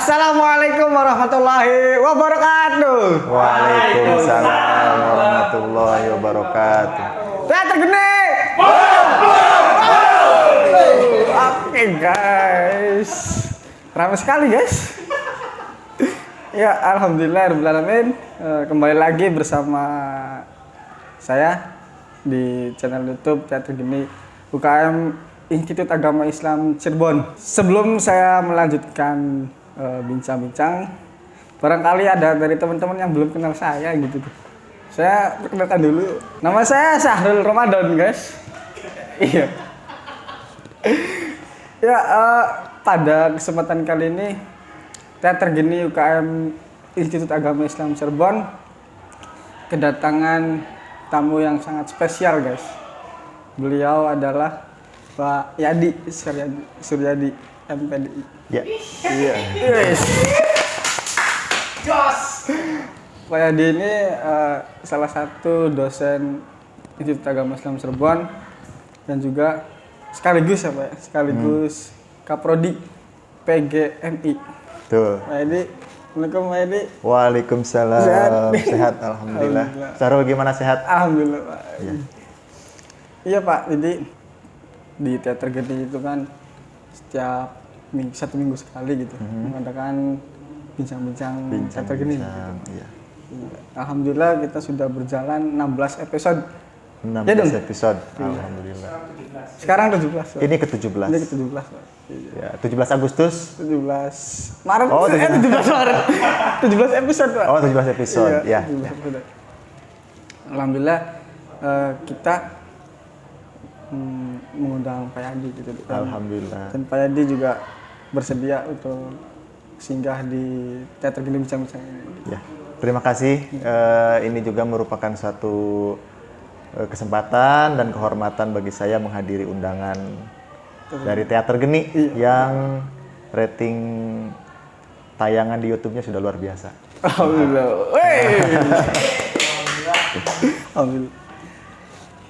Assalamualaikum warahmatullahi wabarakatuh. Waalaikumsalam warahmatullahi wabarakatuh. Teater Geni. Oke guys, ramai sekali guys. Ya alhamdulillah, kembali lagi bersama saya di channel YouTube Teater Geni UKM Institut Agama Islam Cirebon. Sebelum saya melanjutkan bincang-bincang, barangkali ada dari teman-teman yang belum kenal saya gitu. Saya perkenalkan dulu. Nama saya Syahrul Ramadan, guys. Iya. Ya, pada kesempatan kali ini Teater Geni UKM Institut Agama Islam Cirebon kedatangan tamu yang sangat spesial, guys. Beliau adalah Pak Yadi Suryadi MPDI. Ya. Iya. Yes. Pak Yadi ini salah satu dosen Institut Agama Islam Cirebon dan juga sekaligus Kaprodi PGMI. Tuh. Pak Yadi, Assalamualaikum Pak Yadi. Waalaikumsalam. Sehat alhamdulillah. Sarul gimana sehat? Alhamdulillah Pak. Iya. Iya Pak, jadi di Teater Geni itu kan setiap satu minggu sekali gitu mengadakan bincang-bincang Teater Geni. Iya. Alhamdulillah kita sudah berjalan 16 episode. 16 Ya dong? episode. Alhamdulillah. Sekarang 17. Pak. Ini ke-17. Ini ke-17. Pak. Iya. Ya, 17 Agustus. 17 Maret. Oh, 17 Maret. 17 episode, Pak. Oh, 17 episode. Iya, Ya. 17 episode. Alhamdulillah kita mengundang Pak Yadi gitu. Alhamdulillah. Dan Pak Yadi juga bersedia untuk singgah di Teater Geni bincang-bincang ini. Ya. Terima kasih. Ini juga merupakan suatu kesempatan dan kehormatan bagi saya menghadiri undangan dari Teater Geni yang rating tayangan di YouTube-nya sudah luar biasa. Alhamdulillah. Alhamdulillah.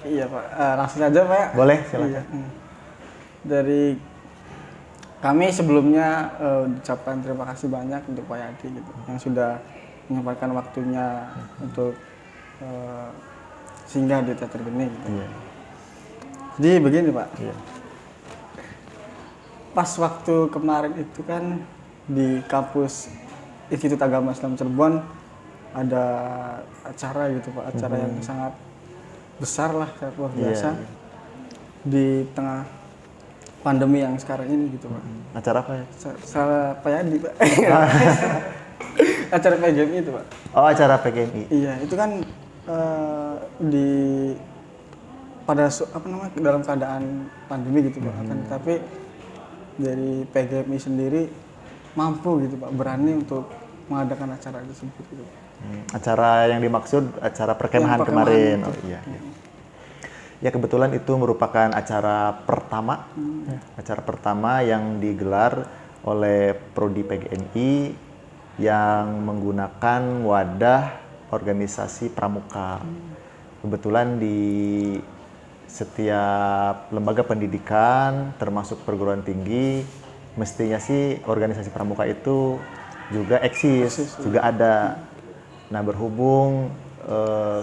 Iya Pak, langsung saja Pak. Boleh, silakan. Iya. Dari kami sebelumnya ucapkan terima kasih banyak untuk Pak Yadi gitu, yang sudah menyempatkan waktunya untuk singgah di Teater Geni. Gitu. Iya. Jadi begini Pak, Iya. pas waktu kemarin itu kan di kampus Institut Agama Islam Cirebon ada acara gitu Pak, acara yang sangat besar lah, sangat luar biasa. Iya. Di tengah pandemi yang sekarang ini gitu Pak. Acara apa ya? Salah Pak Yadi Pak. Acara PGMI itu Pak. Oh, acara PGMI. Iya, itu kan di pada dalam keadaan pandemi gitu Pak. Tapi dari PGMI sendiri mampu gitu Pak, berani untuk mengadakan acara tersebut gitu. Acara yang dimaksud acara perkemahan kemarin. Oh iya. Ya kebetulan itu merupakan acara pertama, acara pertama yang digelar oleh Prodi PGMI yang menggunakan wadah organisasi pramuka. Kebetulan di setiap lembaga pendidikan, termasuk perguruan tinggi, mestinya sih organisasi pramuka itu juga eksis, juga ada. Nah berhubung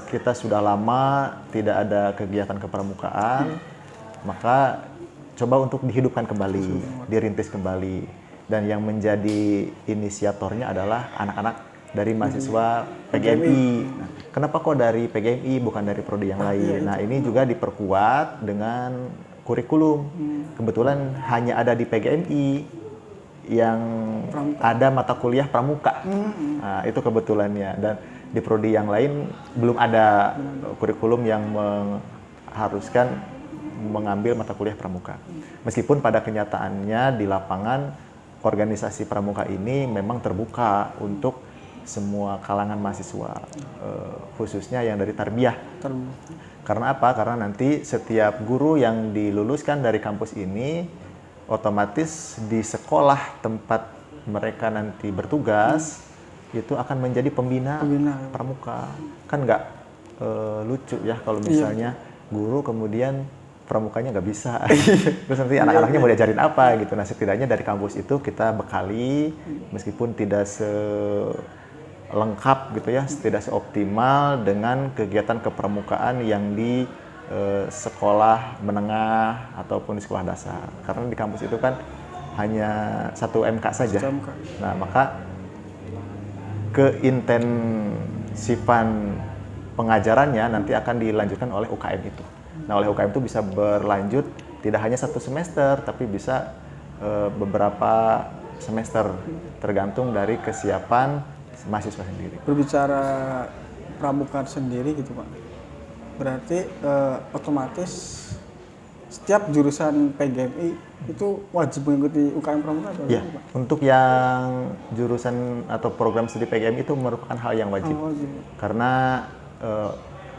kita sudah lama tidak ada kegiatan kepramukaan, maka coba untuk dihidupkan kembali, dirintis kembali. Dan yang menjadi inisiatornya adalah anak-anak dari mahasiswa PGMI. Nah, kenapa kok dari PGMI bukan dari prodi yang lain? Nah ini juga diperkuat dengan kurikulum. Kebetulan hanya ada di PGMI yang ada mata kuliah pramuka. Nah, itu kebetulannya. Dan di prodi yang lain belum ada kurikulum yang mengharuskan mengambil mata kuliah pramuka. Meskipun pada kenyataannya di lapangan organisasi pramuka ini memang terbuka untuk semua kalangan mahasiswa, khususnya yang dari tarbiyah. Karena apa? Karena nanti setiap guru yang diluluskan dari kampus ini otomatis di sekolah tempat mereka nanti bertugas itu akan menjadi pembina pramuka. Kan nggak lucu ya kalau misalnya guru kemudian pramukanya nggak bisa. Terus nanti anak-anaknya mau diajarin apa gitu. Nah setidaknya dari kampus itu kita bekali, meskipun tidak lengkap gitu ya, tidak seoptimal dengan kegiatan kepramukaan yang di sekolah menengah ataupun di sekolah dasar. Karena di kampus itu kan hanya 1 MK saja. Nah maka keintensifan pengajarannya nanti akan dilanjutkan oleh UKM itu. Nah oleh UKM itu bisa berlanjut tidak hanya 1 semester, tapi bisa beberapa semester, tergantung dari kesiapan mahasiswa sendiri. Berbicara pramuka sendiri gitu Pak, berarti otomatis setiap jurusan PGMI itu wajib mengikuti UKM pramuka atau ya, Pak? Untuk yang jurusan atau program studi PGMI itu merupakan hal yang wajib. Wajib. Karena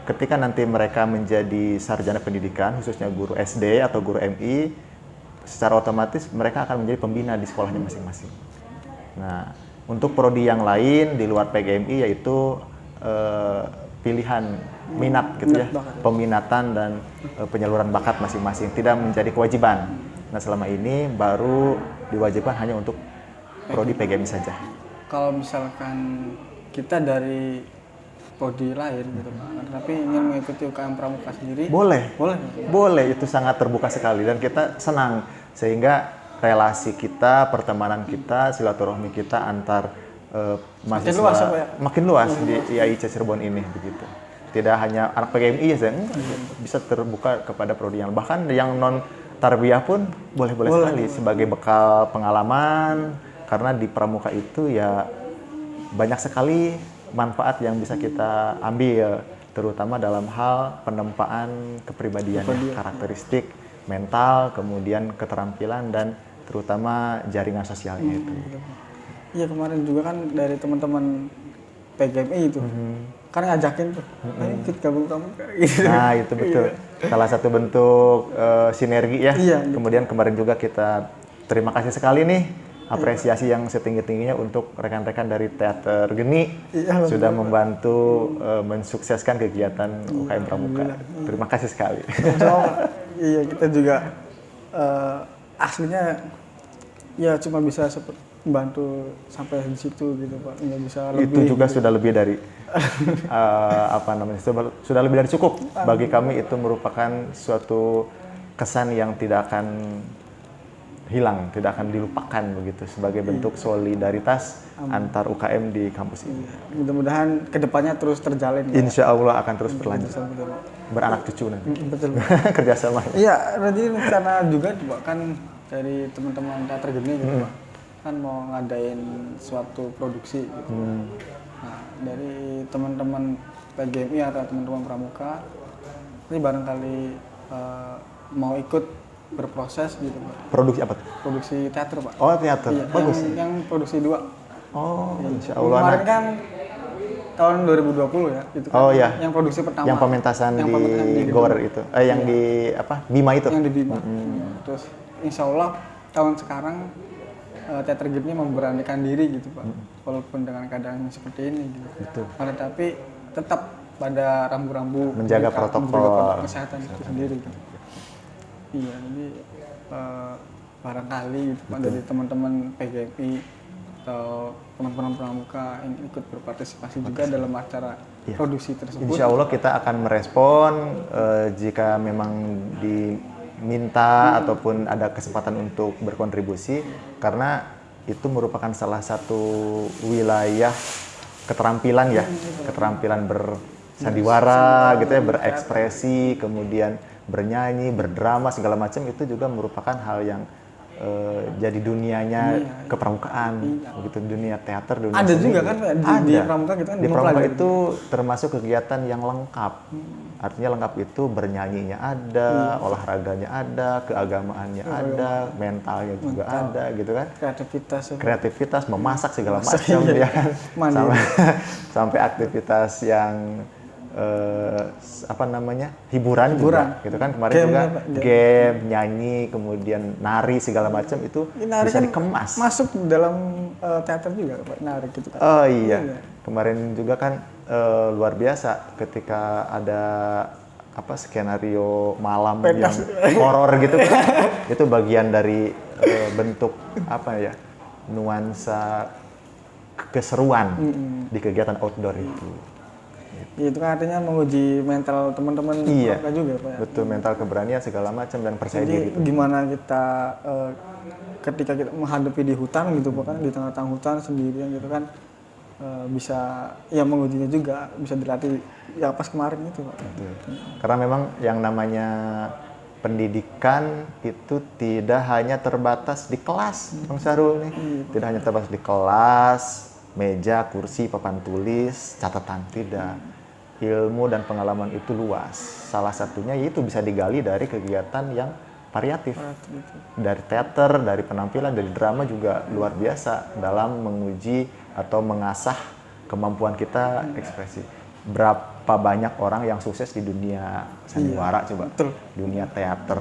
ketika nanti mereka menjadi sarjana pendidikan, khususnya guru SD atau guru MI, secara otomatis mereka akan menjadi pembina di sekolahnya masing-masing. Nah, untuk prodi yang lain di luar PGMI yaitu pilihan minat gitu ya, peminatan dan penyaluran bakat masing-masing, tidak menjadi kewajiban. Nah, selama ini baru diwajibkan hanya untuk prodi PGMI saja. Kalau misalkan kita dari prodi lain gitu Pak, tapi ingin mengikuti UKM pramuka sendiri, boleh, itu sangat terbuka sekali dan kita senang, sehingga relasi kita, pertemanan kita, silaturahmi kita antar mahasiswa makin luas di IAIC Cirebon ini begitu. Tidak hanya anak PGMI ya, bisa terbuka kepada prodi yang bahkan yang non tarbiyah pun boleh sekali sebagai bekal pengalaman, karena di pramuka itu ya banyak sekali manfaat yang bisa kita ambil, terutama dalam hal penempaan kepribadian, karakteristik, mental, kemudian keterampilan dan terutama jaringan sosialnya itu. Iya, kemarin juga kan dari teman-teman PGMI itu kan ngajakin tuh, ayo ikut gabung pramuka. Nah itu betul, salah satu bentuk sinergi ya. Iya, kemudian kemarin juga kita terima kasih sekali nih, apresiasi yang setinggi-tingginya untuk rekan-rekan dari Teater Geni, sudah membantu mensukseskan kegiatan UKM Pramuka. Terima kasih sekali. Iya, kita juga aslinya ya cuma bisa membantu sampai di situ gitu Pak, nggak bisa lebih. Itu juga sudah lebih dari sudah lebih dari cukup bagi kami. Itu merupakan suatu kesan yang tidak akan hilang, tidak akan dilupakan begitu, sebagai bentuk solidaritas antar UKM di kampus ini. Mudah-mudahan kedepannya terus terjalin. Insya Allah akan terus berlanjut, beranak cucu nanti. Betul. Kerjasama. Iya, nanti rencana juga Pak, kan dari teman-teman Teater Geni gitu Pak, kan mau ngadain suatu produksi gitu. Nah, dari teman-teman PGMI atau teman-teman pramuka ini barangkali mau ikut berproses gitu Pak. Produksi apa? Produksi teater Pak. Oh teater, iya, bagus. Yang produksi 2. Oh insya Allah. Kemarin kan tahun 2020 ya, itu kan. Oh iya. Yang produksi pertama. Yang pementasan di Gor itu, yang di apa? Bima itu. Yang di Bima. Terus insya Allah tahun sekarang Teater Geni memberanikan diri gitu Pak, walaupun dengan keadaan seperti ini gitu. Betul. Tapi tetap pada rambu-rambu menjaga protokol kesehatan itu sendiri gitu. Iya, jadi barangkali gitu Pak, dari teman-teman PGMI atau teman-teman pramuka yang ikut berpartisipasi juga dalam acara produksi tersebut. Insya Allah kita akan merespon jika memang diminta ataupun ada kesempatan untuk berkontribusi, karena itu merupakan salah satu wilayah keterampilan ya, keterampilan bersandiwara gitu ya, berekspresi, kemudian bernyanyi, berdrama segala macam, itu juga merupakan hal yang jadi dunianya kepramukaan, begitu, dunia teater, dunia ada seni. Juga kan di pramuka gitu kan. Di pramuka itu termasuk kegiatan yang lengkap. Artinya lengkap itu bernyanyinya ada, olahraganya ada, keagamaannya ada, mentalnya juga ada gitu kan. Kreativitas, memasak segala macam ya kan. Sampai aktivitas yang hiburan juga gitu kan. Kemarin game, juga game, nyanyi, kemudian nari segala macam, itu bisa kan dikemas. Masuk dalam teater juga Pak, nari gitu kan. Oh iya. Kemarin juga kan luar biasa ketika ada apa skenario malam Pentas. yang horor gitu kan. Itu bagian dari bentuk apa ya, nuansa keseruan di kegiatan outdoor itu. Itu kan artinya menguji mental teman-teman Iya, pramuka juga Pak ya. betul, mental keberanian segala macam dan percaya Jadi diri itu. gimana kita ketika kita menghadapi di hutan gitu Pak kan, di tengah-tengah hutan sendirian gitu kan, bisa ya mengujinya juga, bisa dilatih ya pas kemarin itu Pak. Betul. Karena memang yang namanya pendidikan itu tidak hanya terbatas di kelas, Bang Sarul nih. Tidak hanya terbatas di kelas, meja, kursi, papan tulis, catatan, tidak. Ilmu dan pengalaman itu luas. Salah satunya yaitu bisa digali dari kegiatan yang variatif. Dari teater, dari penampilan, dari drama juga luar biasa dalam menguji atau mengasah kemampuan kita ekspresi. Berapa banyak orang yang sukses di dunia sandiwara coba, betul. dunia teater,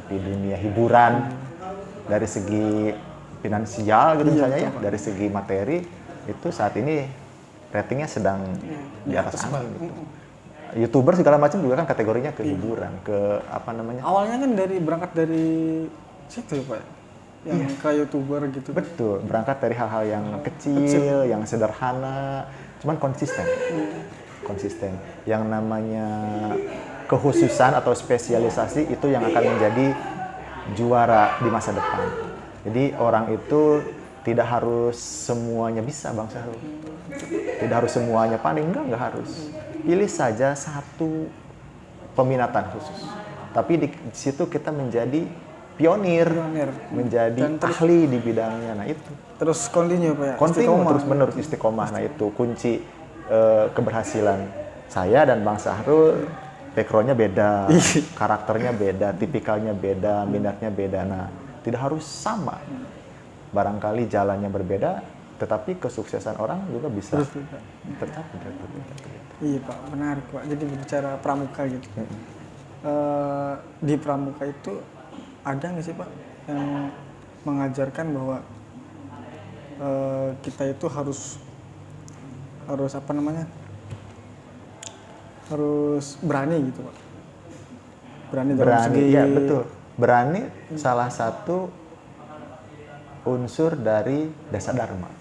di dunia hiburan, dari segi finansial gitu misalnya ya, dari segi materi itu saat ini ratingnya sedang di atas angin gitu. YouTuber segala macam juga kan kategorinya ke hiburan, ke apa namanya? Awalnya kan berangkat dari situ ya Pak, yang ke YouTuber gitu. Betul, berangkat dari hal-hal yang kecil, yang sederhana, cuman konsisten. Konsisten. Yang namanya kekhususan atau spesialisasi itu yang akan menjadi juara di masa depan. Jadi orang itu tidak harus semuanya bisa, Bang Syahrul. Tidak harus semuanya pandai, enggak harus. Pilih saja satu peminatan khusus. Tapi di situ kita menjadi pionir, menjadi Dan ahli di bidangnya. Nah itu. Terus continue Pak ya. Continue terus-menerus istiqomah. Nah itu kunci keberhasilan. Saya dan Bang Syahrul background-nya beda, karakternya beda, tipikalnya beda, minatnya beda. Nah, tidak harus sama. Barangkali jalannya berbeda, tetapi kesuksesan orang juga bisa tercapai. Iya Pak, menarik Pak. Jadi berbicara pramuka gitu. Di pramuka itu ada nggak sih Pak yang mengajarkan bahwa kita itu harus apa namanya, harus berani gitu Pak. Dalam segi ya betul. Berani salah satu unsur dari Dasa Dharma.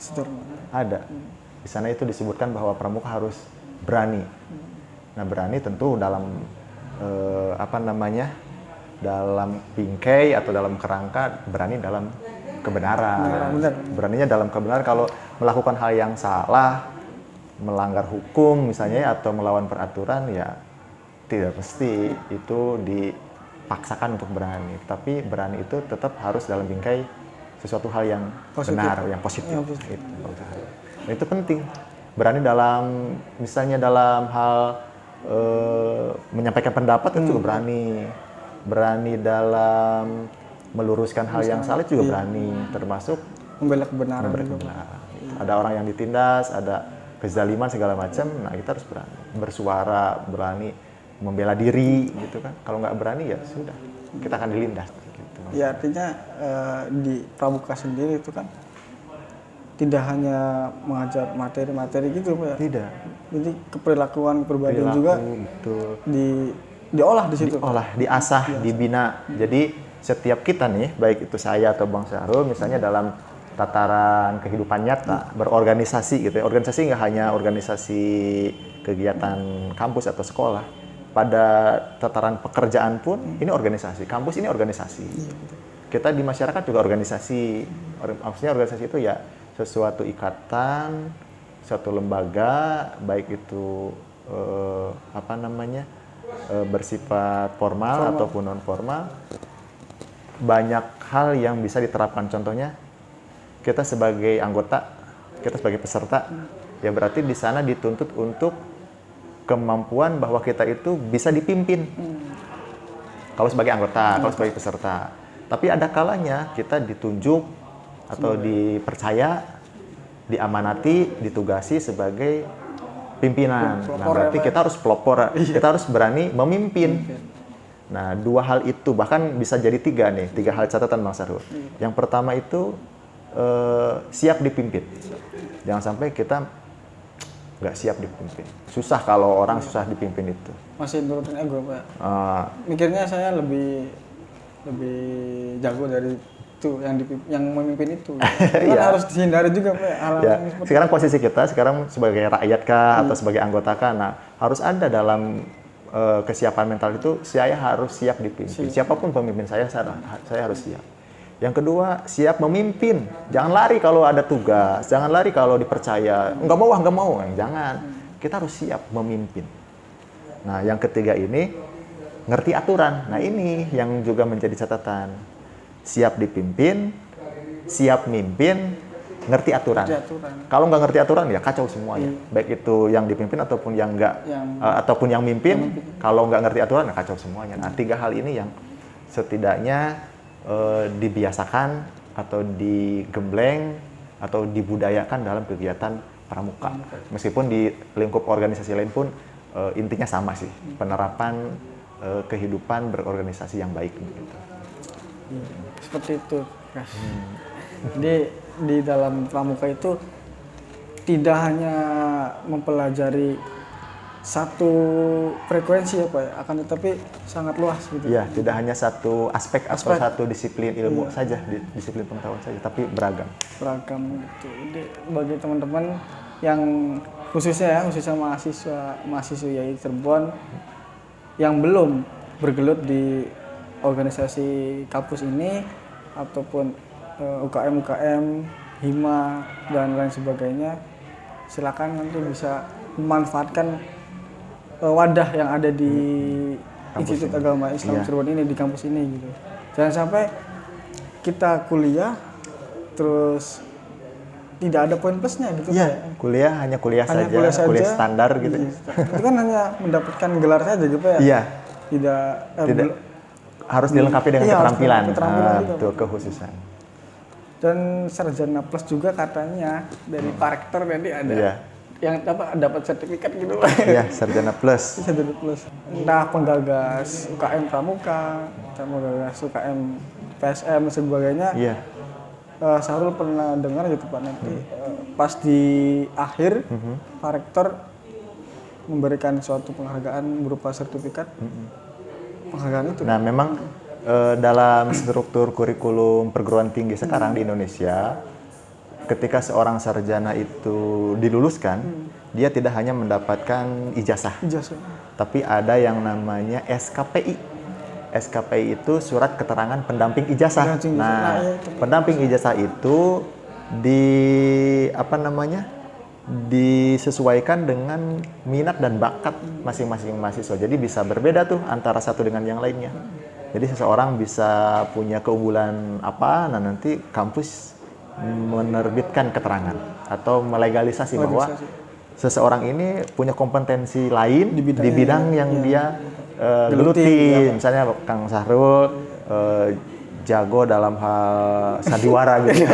Ada. Di sana itu disebutkan bahwa pramuka harus berani. Nah berani tentu dalam apa namanya, dalam bingkai atau dalam kerangka, berani dalam kebenaran. Beraninya dalam kebenaran. Kalau melakukan hal yang salah, melanggar hukum misalnya atau melawan peraturan, ya tidak mesti itu dipaksakan untuk berani. Tapi berani itu tetap harus dalam bingkai sesuatu hal yang benar, yang positif. Itu penting. Berani dalam misalnya dalam hal menyampaikan pendapat itu juga berani. Berani dalam meluruskan hal yang salah juga berani, termasuk membela kebenaran. Ada orang yang ditindas, ada kezaliman segala macam, nah kita harus berani bersuara, berani membela diri gitu kan. Kalau nggak berani ya sudah, kita akan dilindas gitu. Ya artinya di pramuka sendiri itu kan tidak hanya mengajar materi-materi gitu Pak ya. Tidak. Jadi kepribadian juga betul. diolah di situ. Diolah, diasah, dibina. Jadi setiap kita nih, baik itu saya atau Bang Syahrul, misalnya dalam tataran kehidupan nyata, berorganisasi gitu ya. Organisasi nggak hanya organisasi kegiatan kampus atau sekolah. Pada tataran pekerjaan pun ini organisasi. Kampus ini organisasi. Kita di masyarakat juga organisasi. Maksudnya organisasi itu ya sesuatu ikatan, suatu lembaga, baik itu apa namanya, bersifat formal ataupun non formal. Banyak hal yang bisa diterapkan. Contohnya kita sebagai anggota, kita sebagai peserta, ya berarti di sana dituntut untuk kemampuan bahwa kita itu bisa dipimpin. Kalau sebagai anggota, kalau sebagai peserta. Tapi ada kalanya kita ditunjuk atau dipercaya, diamanati, ditugasi sebagai pimpinan. Nah, berarti kita harus pelopor, kita harus berani memimpin. Nah, dua hal itu, bahkan bisa jadi tiga hal catatan Bang Syahrul. Yang pertama itu siap dipimpin. Jangan sampai kita nggak siap dipimpin. Susah kalau orang susah dipimpin itu. Masih nurutin ego Pak. Eh, Mikirnya saya lebih lebih jago dari itu yang memimpin itu. Itu kan Iya. harus dihindari juga Pak hal-hal ya, yang seperti sekarang posisi kita sekarang sebagai rakyat kah atau sebagai anggota kah, nah harus ada dalam kesiapan mental itu, saya harus siap dipimpin. Siapapun pemimpin saya harus siap. Yang kedua, siap memimpin. Jangan lari kalau ada tugas, jangan lari kalau dipercaya. Nggak mau, jangan. Kita harus siap memimpin. Nah, yang ketiga ini, ngerti aturan. Nah, ini yang juga menjadi catatan. Siap dipimpin, siap mimpin, ngerti aturan. Kalau nggak ngerti aturan, ya kacau semuanya. Baik itu yang dipimpin ataupun yang nggak, ataupun yang mimpin. Kalau nggak ngerti aturan, ya kacau semuanya. Nah, tiga hal ini yang setidaknya dibiasakan atau digembleng atau dibudayakan dalam kegiatan pramuka. Meskipun di lingkup organisasi lain pun intinya sama sih, penerapan kehidupan berorganisasi yang baik gitu. Seperti itu, Kas. Jadi di dalam pramuka itu tidak hanya mempelajari satu frekuensi ya Pak ya, akan tetapi sangat luas gitu. Iya, tidak hanya satu aspek atau satu disiplin ilmu saja, disiplin pengetahuan saja, tapi beragam. Beragam gitu. Jadi bagi teman-teman yang khususnya mahasiswa YI Cirebon yang belum bergelut di organisasi kampus ini ataupun UKM, Hima dan lain sebagainya, silakan nanti bisa memanfaatkan wadah yang ada di Institut Agama Islam Cirebon ini, di kampus ini gitu. Jangan sampai kita kuliah terus tidak ada poin plusnya gitu. Iya, kuliah hanya kuliah saja, kuliah standar gitu. Itu kan hanya mendapatkan gelar saja gitu ya. Iya. Tidak harus dilengkapi dengan keterampilan. Betul, kekhususan. Dan sarjana plus juga katanya dari Pak Rektor nanti ada yang dapat sertifikat gitu. Iya, sarjana plus. Sarjana plus. Entah penggagas UKM Pramuka, entah penggagas UKM PSM dan sebagainya. Iya. Sahrul pernah dengar gitu Pak nanti pas di akhir Pak Rektor memberikan suatu penghargaan berupa sertifikat. Penghargaan itu. Nah, memang dalam struktur kurikulum perguruan tinggi sekarang di Indonesia, ketika seorang sarjana itu diluluskan, dia tidak hanya mendapatkan ijazah, tapi ada yang namanya SKPI. SKPI itu surat keterangan pendamping ijazah. Nah, pendamping ijazah itu disesuaikan dengan minat dan bakat masing-masing mahasiswa. Jadi bisa berbeda tuh antara satu dengan yang lainnya. Jadi seseorang bisa punya keunggulan apa, nah nanti kampus menerbitkan keterangan atau melegalisasi bahwa seseorang ini punya kompetensi lain di bidang yang dia geluti. Misalnya Kang Sahrul jago dalam hal sandiwara gitu.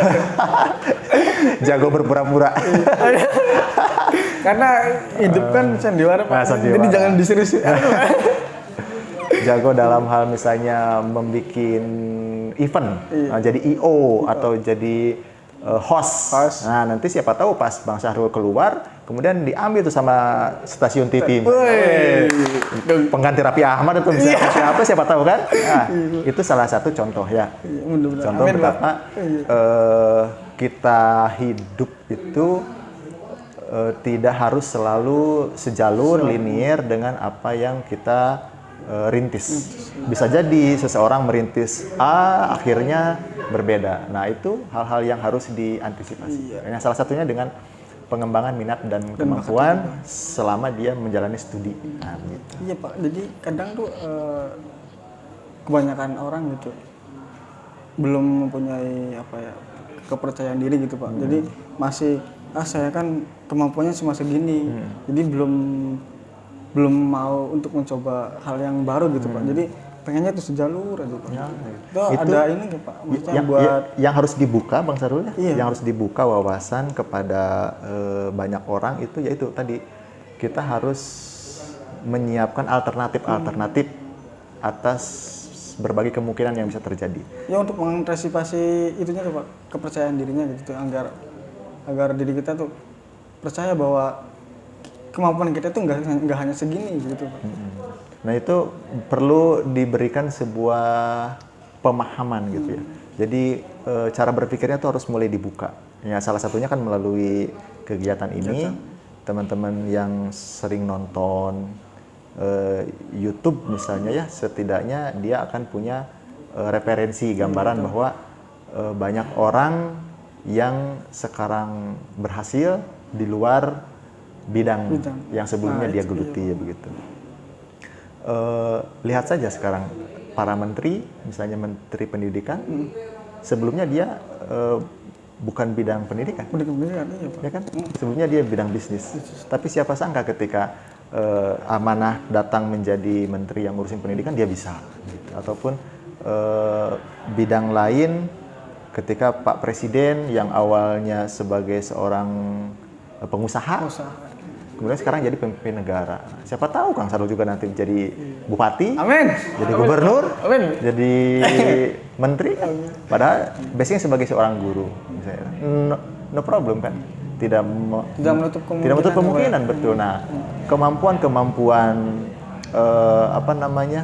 Jago berpura-pura. Karena hidup kan sandiwara Pak. Jadi jangan diserius. Jago dalam hal misalnya membuat event, jadi IO atau jadi host. Nah, nanti siapa tahu pas Bang Sahrul keluar, kemudian diambil tuh sama stasiun TV. Pengganti Raffi Ahmad itu misalnya siapa tahu kan? Nah, itu salah satu contoh ya. Contoh betapa kita hidup itu tidak harus selalu sejalur linear dengan apa yang kita rintis. Bisa jadi seseorang merintis A, akhirnya berbeda. Nah, itu hal-hal yang harus diantisipasi. Nah, salah satunya dengan pengembangan minat dan kemampuan selama dia menjalani studi. Nah, gitu. Iya Pak, jadi kadang tuh kebanyakan orang gitu belum mempunyai kepercayaan diri gitu Pak. Jadi masih saya kan kemampuannya cuma segini. Jadi belum mau untuk mencoba hal yang baru gitu Pak. Jadi pengennya itu sejalur aja Pak. Itu ada ini nggak Pak? Maksudnya yang harus dibuka Bang Sahrul, yang harus dibuka wawasan kepada banyak orang itu yaitu tadi kita harus menyiapkan alternatif atas berbagai kemungkinan yang bisa terjadi. Ya untuk mengantisipasi itunya tuh Pak, kepercayaan dirinya gitu agar diri kita tuh percaya bahwa kemampuan kita tuh nggak hanya segini gitu Pak. Nah itu perlu diberikan sebuah pemahaman gitu ya. Jadi cara berpikirnya tuh harus mulai dibuka. Ya salah satunya kan melalui kegiatan ini, teman-teman yang sering nonton YouTube misalnya ya, setidaknya dia akan punya referensi gambaran bahwa banyak orang yang sekarang berhasil di luar bidang yang sebelumnya dia geluti ya begitu. Lihat saja sekarang para menteri, misalnya menteri pendidikan, sebelumnya dia bukan bidang pendidikan, Pendidikan iya Pak. ya kan? Sebelumnya dia bidang bisnis. Tapi siapa sangka ketika amanah datang menjadi menteri yang ngurusin pendidikan dia bisa, gitu. Ataupun bidang lain ketika Pak Presiden yang awalnya sebagai seorang pengusaha. Kemudian sekarang jadi pemimpin negara. Siapa tahu Kang Sarul juga nanti jadi bupati, Amin. jadi gubernur, Amin. jadi menteri. Padahal basicnya sebagai seorang guru, misalnya. No problem kan? Tidak menutup kemungkinan, betul. Nah, kemampuan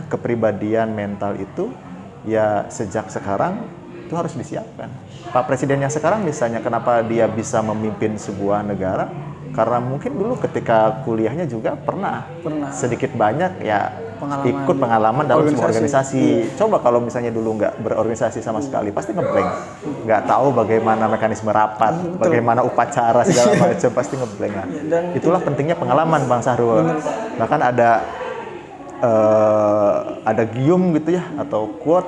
kepribadian mental itu ya sejak sekarang itu harus disiapkan. Pak Presiden yang sekarang misalnya kenapa dia bisa memimpin sebuah negara? Karena mungkin dulu ketika kuliahnya juga pernah sedikit banyak ya ikut pengalaman dalam sebuah organisasi. Coba kalau misalnya dulu nggak berorganisasi sama sekali, pasti ngeblank. Nggak tahu bagaimana mekanisme rapat, bagaimana upacara segala macam, pasti ngeblank. Nah, itulah pentingnya pengalaman Bang Sahrul. Bahkan ada gium gitu ya atau quote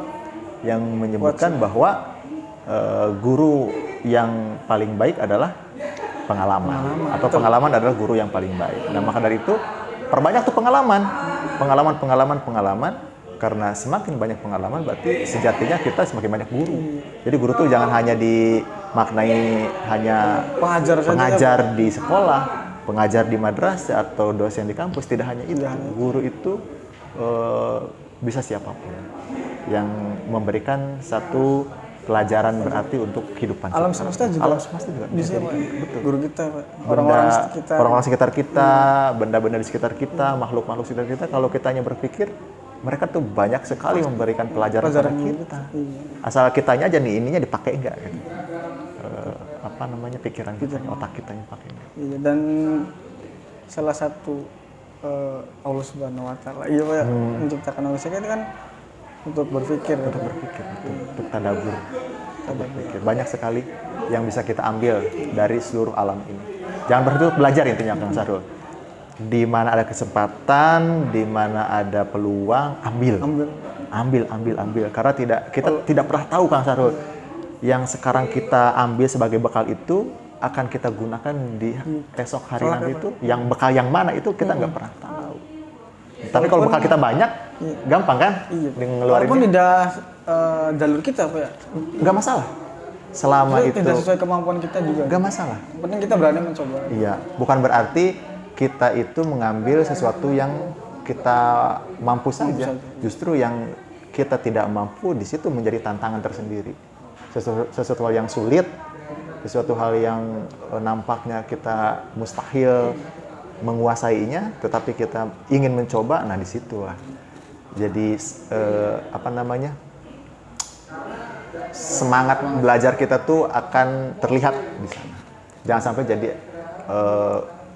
yang menyebutkan bahwa guru yang paling baik adalah pengalaman. Atau pengalaman adalah guru yang paling baik. Nah, maka dari itu perbanyak tuh pengalaman, karena semakin banyak pengalaman berarti sejatinya kita semakin banyak guru. Jadi guru tuh jangan hanya dimaknai hanya pengajar di sekolah, pengajar di madrasah atau dosen di kampus, tidak hanya itu. Guru itu bisa siapapun yang memberikan satu pelajaran berarti untuk kehidupan alam semesta juga bisa Pak. Betul. Guru kita Pak. Orang-orang sekitar kita, benda-benda di sekitar kita, makhluk-makhluk sekitar kita, kalau kita hanya berpikir mereka tuh banyak sekali memberikan pelajaran kepada kita. Asal kitanya aja nih ininya dipakai enggak gitu. Pikiran kita, otak kita dipakai enggak. Iya, dan salah satu Allah Subhanahu wa taala menciptakan manusia itu kan untuk berpikir, untuk tadabbur, berpikir. Banyak sekali yang bisa kita ambil dari seluruh alam ini. Jangan berhenti belajar intinya Kang Sahrul. Di mana ada kesempatan, di mana ada peluang, ambil. Karena kita tidak pernah tahu Kang Sahrul. Yang sekarang kita ambil sebagai bekal itu akan kita gunakan di esok hari nanti itu. Yang bekal yang mana itu kita nggak pernah tahu. Tapi kalau bekal kita banyak, gampang kan? Ngeluarin. Walaupun tidak jalur kita, Pak ya? Nggak masalah. Selama itu tidak sesuai kemampuan kita juga. Nggak masalah. Yang penting kita berani mencoba. Iya, bukan berarti kita itu mengambil sesuatu yang kita mampu saja. Justru yang kita tidak mampu di situ menjadi tantangan tersendiri. Sesuatu hal yang sulit, sesuatu hal yang nampaknya kita mustahil menguasainya, tetapi kita ingin mencoba, nah disitulah. Jadi semangat belajar kita tuh akan terlihat di sana. Jangan sampai jadi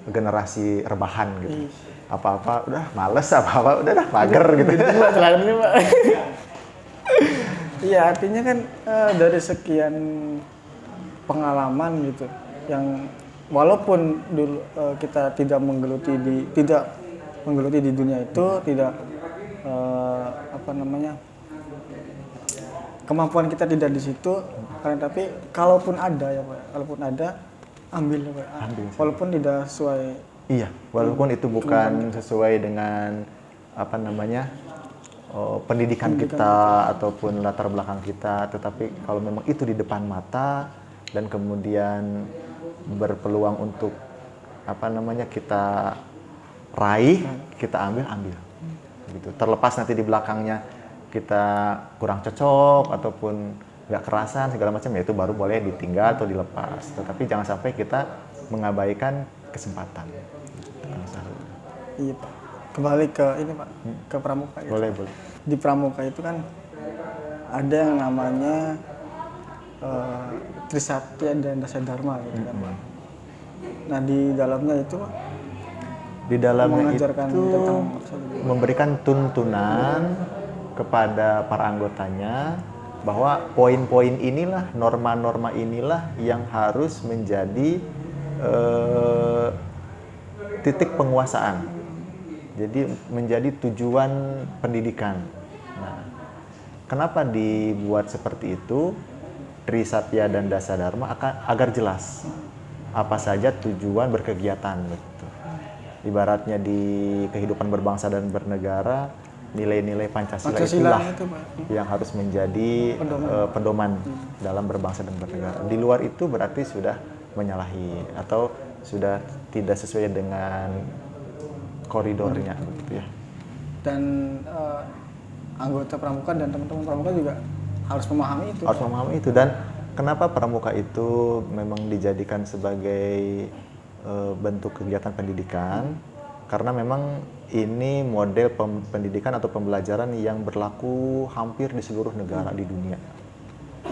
generasi rebahan gitu. Apa-apa udah males, apa-apa udah mager gitu. Iya, artinya kan dari sekian pengalaman gitu yang walaupun dulu kita tidak menggeluti di dunia itu, tidak kemampuan kita tidak di situ, tapi kalaupun ada ya Pak, ambil ya Pak. Walaupun tidak sesuai. Iya, walaupun itu bukan sesuai dengan pendidikan kita ataupun latar belakang kita, tetapi kalau memang itu di depan mata dan kemudian berpeluang untuk kita raih, kita ambil gitu. Terlepas nanti di belakangnya kita kurang cocok ataupun nggak kerasan segala macam, ya itu baru boleh ditinggal atau dilepas. Tetapi jangan sampai kita mengabaikan kesempatan. Kang Sahrul. Iya Pak. Kembali ke ini Pak, ke pramuka. Gitu. Boleh, boleh. Di pramuka itu kan ada yang namanya Trisatya dan Dasadharma gitu kan Pak. Nah di dalamnya itu Pak, Di dalamnya mengajarkan itu tentang apa saja? memberikan tuntunan kepada para anggotanya bahwa poin-poin inilah, norma-norma inilah yang harus menjadi titik penguasaan. Jadi menjadi tujuan pendidikan. Nah, kenapa dibuat seperti itu? Trisatya dan Dasadharma agar jelas apa saja tujuan berkegiatan gitu. Ibaratnya di kehidupan berbangsa dan bernegara, nilai-nilai Pancasila itulah itu, Pak. yang harus menjadi pedoman dalam berbangsa dan bernegara. Di luar itu berarti sudah menyalahi atau sudah tidak sesuai dengan koridornya gitu ya. Dan anggota pramuka dan teman-teman pramuka juga harus memahami itu. Harus memahami itu. Dan kenapa pramuka itu memang dijadikan sebagai bentuk kegiatan pendidikan? Karena memang ini model pendidikan atau pembelajaran yang berlaku hampir di seluruh negara di dunia.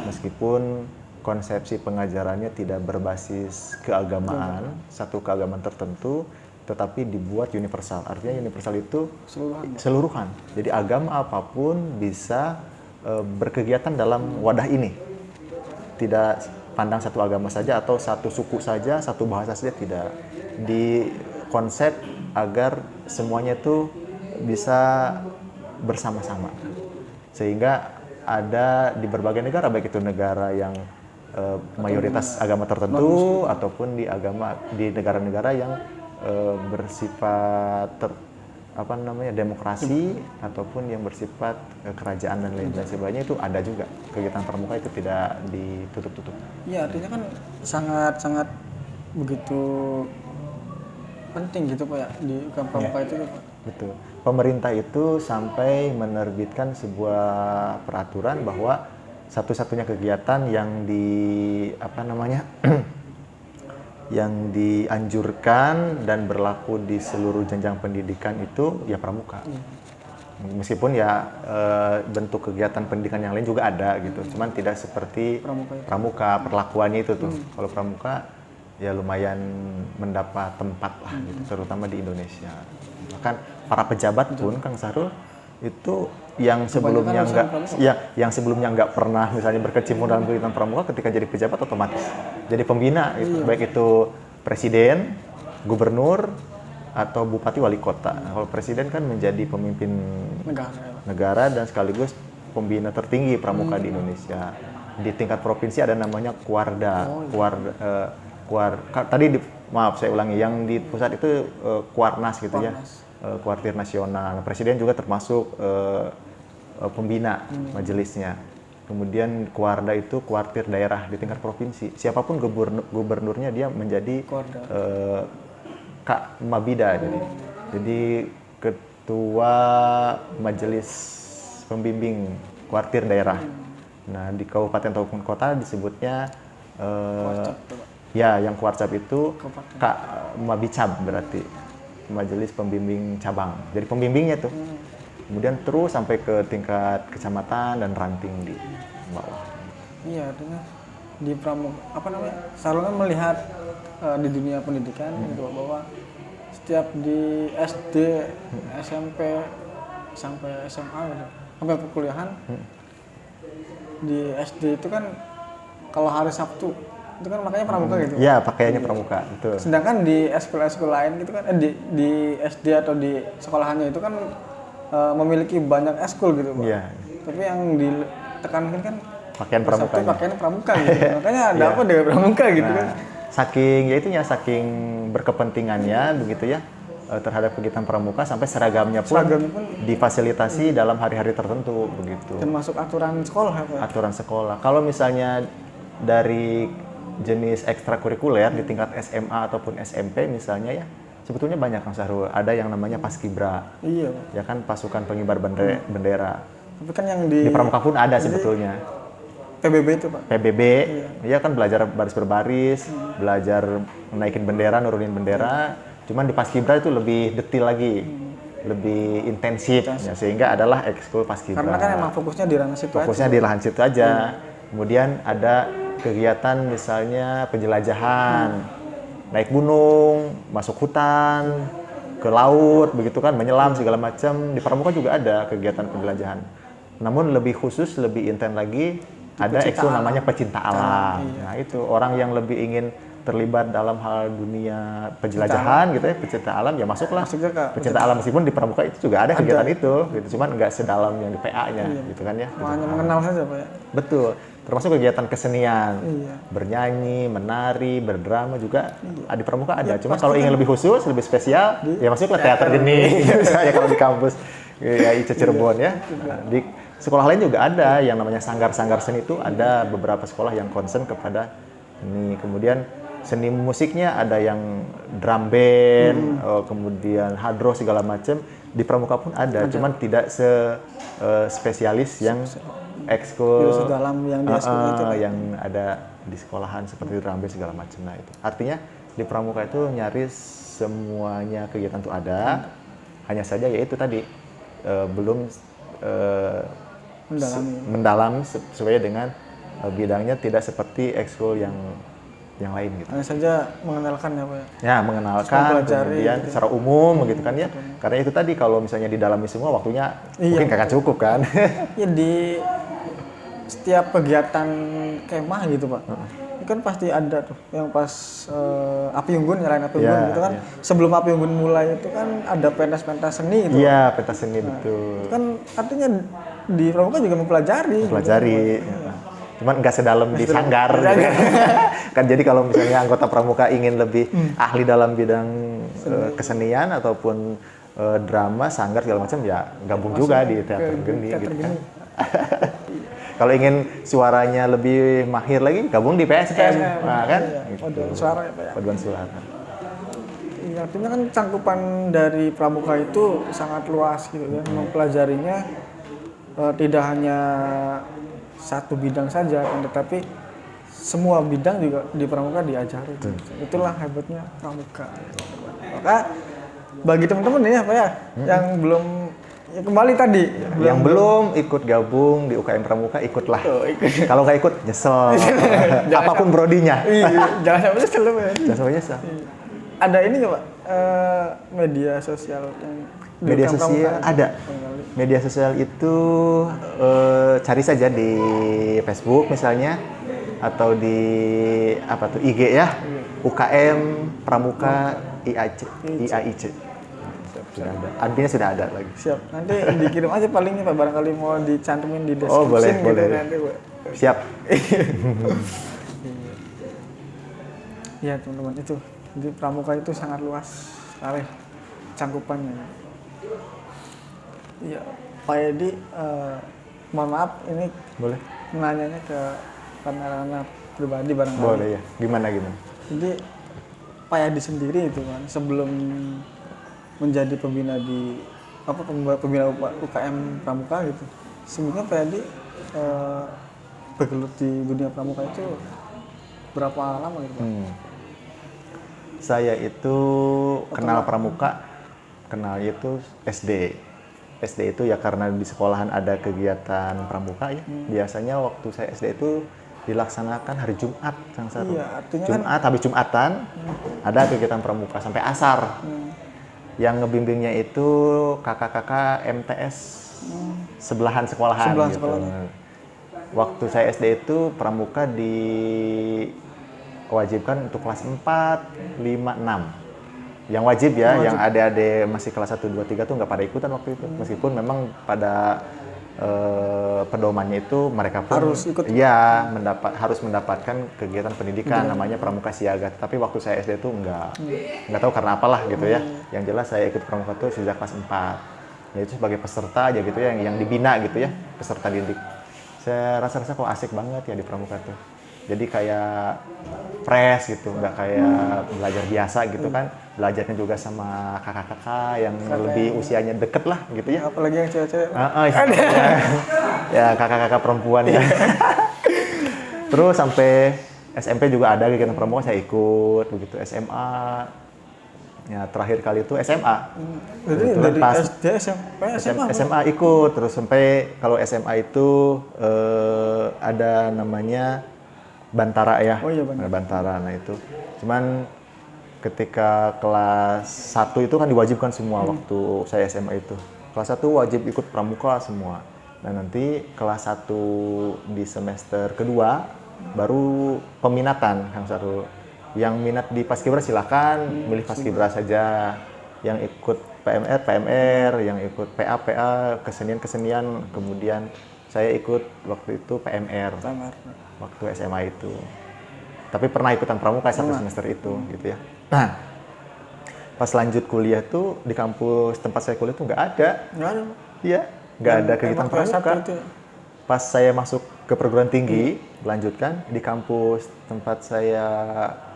Meskipun konsepsi pengajarannya tidak berbasis keagamaan, satu keagamaan tertentu, tetapi dibuat universal. Artinya universal itu keseluruhan. Jadi agama apapun bisa berkegiatan dalam wadah ini. Tidak pandang satu agama saja atau satu suku saja, satu bahasa saja, tidak. Di konsep agar semuanya itu bisa bersama-sama. Sehingga ada di berbagai negara, baik itu negara yang mayoritas agama tertentu ataupun di negara-negara yang bersifat demokrasi ataupun yang bersifat kerajaan dan lain sebagainya, itu ada juga kegiatan pramuka, itu tidak ditutup-tutup. Iya, artinya kan sangat begitu penting gitu Pak ya di pramuka itu Pak. Betul. Pemerintah itu sampai menerbitkan sebuah peraturan bahwa satu-satunya kegiatan yang yang dianjurkan dan berlaku di seluruh jenjang pendidikan itu ya pramuka. Meskipun ya bentuk kegiatan pendidikan yang lain juga ada gitu, cuman tidak seperti pramuka perlakuannya itu tuh. Kalau pramuka ya lumayan mendapat tempat lah gitu, terutama di Indonesia. Bahkan para pejabat pun Kang Sahrul itu yang sebelumnya nggak pernah misalnya berkecimpung dalam kegiatan pramuka, ketika jadi pejabat otomatis jadi pembina gitu. Baik itu presiden, gubernur, atau bupati, wali kota. Nah, kalau presiden kan menjadi pemimpin negara dan sekaligus pembina tertinggi pramuka di Indonesia. Di tingkat provinsi ada namanya Kuarda. Maaf saya ulangi, yang di pusat itu Kuarnas gitu ya. Kuartir nasional. Presiden juga termasuk pembina majelisnya. Kemudian Kuarda itu kuartir daerah di tingkat provinsi. Siapapun gubernurnya dia menjadi Kak Mabida. Jadi ketua majelis pembimbing kuartir daerah. Nah, di kabupaten ataupun kota disebutnya yang kuarcap itu Kak Mabicab, berarti majelis pembimbing cabang. Jadi pembimbingnya tuh. Kemudian terus sampai ke tingkat kecamatan dan ranting di bawah. Iya, artinya di pramuka Sahrul kan melihat di dunia pendidikan gitu bahwa setiap di SD, SMP sampai SMA gitu, sampai perkuliahan di SD itu kan kalau hari Sabtu itu kan makanya pramuka gitu. Iya, pakaiannya pramuka, betul. Sedangkan di sekolah-sekolah lain gitu kan di SD atau di sekolahannya itu kan memiliki banyak eskul gitu Pak. Iya. Tapi yang ditekankan kan pakaian pramuka. Pakaian pramuka gitu. Makanya ada apa dengan pramuka gitu kan. Saking berkepentingannya begitu ya terhadap kegiatan pramuka, sampai seragamnya pun difasilitasi dalam hari-hari tertentu begitu. Termasuk aturan sekolah Pak. Aturan sekolah. Kalau misalnya dari jenis ekstrakurikuler di tingkat SMA ataupun SMP misalnya ya, sebetulnya banyak Kang Sahrul. Ada yang namanya Paskibra. Iya. Ya kan, pasukan pengibar bendera. Tapi kan yang di pramuka pun ada sebetulnya. PBB itu Pak. PBB, ya kan belajar baris berbaris, belajar naikin bendera, nurunin bendera. Cuman di Paskibra itu lebih detail lagi, lebih intensif, ya, sehingga adalah ekskul Paskibra. Karena kan emang fokusnya di ranah situ Fokusnya aja. di lahan situ aja. Kemudian ada kegiatan misalnya penjelajahan, naik gunung, masuk hutan, ke laut, begitu kan, menyelam segala macam. Di Pramuka juga ada kegiatan penjelajahan. Namun lebih khusus, lebih intens lagi, ada ekskul namanya pecinta alam. Nah itu orang yang lebih ingin terlibat dalam hal dunia penjelajahan gitu ya, pecinta alam ya masuklah. Pecinta alam, meskipun di Pramuka itu juga ada kegiatan itu, gitu. Cuman nggak sedalam yang di PA-nya, gitu kan ya. Hanya mengenal saja Pak ya. Betul. Termasuk kegiatan kesenian, bernyanyi, menari, berdrama juga di Pramuka ada. Cuma kalau ingin lebih khusus, lebih spesial, ya masuklah teater geni, ya kalau di kampus ya IC Cirebon ya. Nah, di sekolah lain juga ada yang namanya sanggar-sanggar seni, itu ada beberapa sekolah yang concern kepada ini. Kemudian seni musiknya ada yang drum band, kemudian hadroh segala macam. Di Pramuka pun ada, cuman tidak spesialis yang ekskul dalam yang di yang ada di sekolahan seperti drum band segala macam. Nah itu artinya di Pramuka itu nyaris semuanya kegiatan itu ada, hanya saja yaitu tadi belum mendalam sesuai dengan bidangnya, tidak seperti ekskul yang lain gitu. Hanya saja mengenalkan ya Pak ya. Ya, mengenalkan, kemudian gitu, secara umum gitu kan ya. Karena itu tadi kalau misalnya didalami semua waktunya mungkin kagak cukup kan. Ya di setiap kegiatan kemah gitu Pak. Itu kan pasti ada tuh yang pas api unggun, nyalain api unggun gitu kan. Sebelum api unggun mulai itu kan ada pentas-pentas seni gitu. Iya, pentas seni betul. Itu kan artinya di Pramuka juga mempelajari. Gitu. Cuman nggak sedalam di sanggar gitu. Kan jadi kalau misalnya anggota Pramuka ingin lebih ahli dalam bidang kesenian ataupun drama, sanggar segala macam, ya gabung juga di teater geni gitu kan. Kalau ingin suaranya lebih mahir lagi, gabung di PSM. Nah, kan gitu. Paduan suara ya Pak ya. Paduan suara. Ya, artinya kan cangkupan dari Pramuka itu sangat luas gitu kan. Mempelajarinya tidak hanya satu bidang saja, kan, tetapi semua bidang juga di Pramuka diajari. Itulah hebatnya Pramuka. Maka bagi teman-teman ya Pak ya, yang belum ya kembali tadi, yang belum ikut gabung di UKM Pramuka, ikutlah. Kalau nggak ikut nyesel. Apapun brodinya. Jangan sampai nyesel Pak ya. Jangan sampai nyesel. Ada ini nggak Pak? Media sosial yang media sosial ada. Media sosial itu cari saja di Facebook misalnya, atau di apa tuh IG ya, UKM Pramuka IAIC. Sudah ada. Adminnya sudah ada lagi. Siap. Nanti dikirim aja palingnya Pak, barangkali mau dicantumin di deskripsi. Oh boleh, gitu boleh. Nanti, Pak. Siap. Iya teman-teman, itu di Pramuka itu sangat luas sekali cangkupannya. Iya, Pak Edi, mohon maaf ini Boleh. menanyanya ke ranah pribadi barangkali. Boleh ya. Gimana? Jadi Pak Edi sendiri itu kan sebelum menjadi pembina pembina UKM Pramuka gitu, sebenarnya Pak Edi bergelut di dunia Pramuka itu berapa lama gitu Pak? Saya itu kenal Pramuka, kenal itu SD. SD itu ya karena di sekolahan ada kegiatan Pramuka ya. Biasanya waktu saya SD itu dilaksanakan hari Jumat yang satu. Iya, artinya Jumat, habis Jumatan ada kegiatan Pramuka sampai asar. Yang ngebimbingnya itu kakak-kakak MTS sebelahan sekolahan. Gitu. Waktu saya SD itu Pramuka diwajibkan untuk kelas 4, 5, 6. Yang wajib ya, yang adik-adik masih kelas 1, 2, 3 tuh nggak pada ikutan waktu itu. Meskipun memang pada pedomannya itu mereka pun harus ikut. Iya, harus mendapatkan kegiatan pendidikan namanya Pramuka Siaga. Tapi waktu saya SD itu nggak tahu karena apalah gitu ya. Yang jelas saya ikut Pramuka tuh sejak kelas 4. Yaitu sebagai peserta aja gitu ya, yang dibina gitu ya, peserta didik. Saya rasa-rasa kok asik banget ya di Pramuka tuh. Jadi kayak fresh gitu, nggak kayak belajar biasa gitu kan. Belajarnya juga sama kakak-kakak yang lebih usianya deket lah gitu ya. Apalagi yang cewek-cewek. Ya kakak-kakak perempuan ya. Terus sampai SMP juga ada kegiatan Pramuka, saya ikut begitu. SMA Ya terakhir kali itu SMA. Jadi Kebetulan dari pas SD, SMP, SMA. SMA ikut, terus sampai kalau SMA itu ada namanya Bantara ya. Oh iya, Bantara. Ada Bantara, nah itu. Cuman ketika kelas 1 itu kan diwajibkan semua waktu saya SMA itu. Kelas 1 wajib ikut pramuka semua. Nah nanti kelas 1 di semester kedua baru peminatan Kang Sarul. Yang minat di Paskibra silakan milih Paskibra saja. Yang ikut PMR, PMR, yang ikut PA, PA, kesenian, kemudian saya ikut waktu itu PMR, waktu SMA itu. Tapi pernah ikutan pramuka satu semester itu, gitu ya. Nah, pas lanjut kuliah tuh di kampus tempat saya kuliah tuh nggak ada. Nggak ada. Iya, nggak ada kegiatan pramuka. Pas saya masuk ke perguruan tinggi, lanjutkan di kampus tempat saya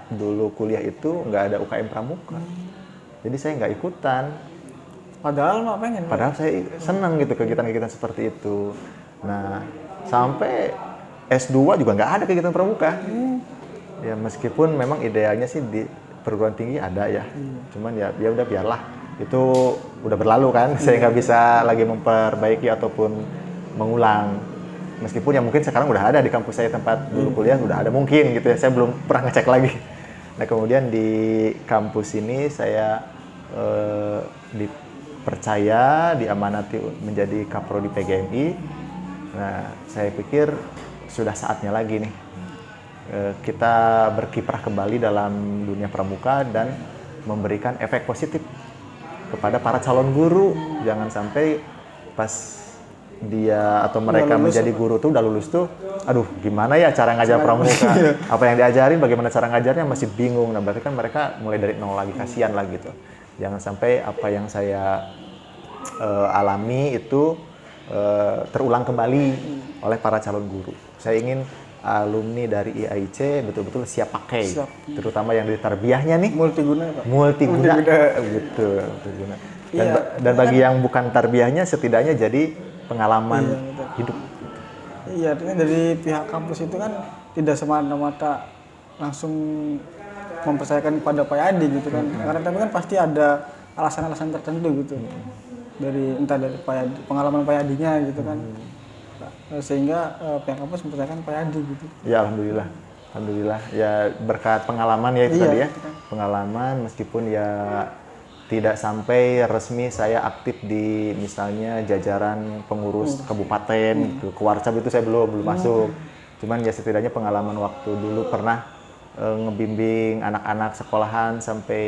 dulu kuliah itu nggak ada UKM pramuka. Jadi saya nggak ikutan. Padahal mah pengen. Padahal saya senang gitu kegiatan-kegiatan seperti itu. Nah, sampai S2 juga nggak ada kegiatan pramuka. Ya meskipun memang idealnya sih di perguruan tinggi ada ya. Cuman ya udah biarlah. Itu udah berlalu kan. Saya nggak bisa lagi memperbaiki ataupun mengulang. Meskipun ya mungkin sekarang udah ada di kampus saya tempat dulu kuliah udah ada mungkin gitu ya. Saya belum pernah ngecek lagi. Nah, kemudian di kampus ini saya dipercaya, diamanati menjadi kaprodi PGMI. Nah, saya pikir sudah saatnya lagi nih kita berkiprah kembali dalam dunia pramuka dan memberikan efek positif kepada para calon guru. Jangan sampai pas dia atau mereka menjadi guru tuh udah lulus tuh, aduh gimana ya cara ngajar pramuka, apa yang diajarin, bagaimana cara ngajarnya masih bingung. Nah berarti kan mereka mulai dari nol lagi, kasihan lah gitu. Jangan sampai apa yang saya alami itu terulang kembali oleh para calon guru. Saya ingin alumni dari IAIC betul-betul siap pakai, terutama yang di tarbiyahnya nih. Multiguna ya Pak? Multiguna. Gitu, multiguna. Dan bagi yang bukan tarbiyahnya setidaknya jadi pengalaman hidup. Iya, artinya dari pihak kampus itu kan tidak semata-mata langsung mempercayakan kepada Pak Yadi gitu kan. Karena tapi kan pasti ada alasan-alasan tertentu gitu. Entah dari Pak Yadi, pengalaman Pak Yadinya gitu kan. Sehingga pihak kampus mempercayakan Pak Yadi gitu. Ya alhamdulillah. Alhamdulillah ya berkat pengalaman ya itu tadi ya. Pengalaman meskipun ya tidak sampai resmi saya aktif di misalnya jajaran pengurus kabupaten, ke Warcap itu saya belum masuk. Cuman ya setidaknya pengalaman waktu dulu pernah ngebimbing anak-anak sekolahan sampai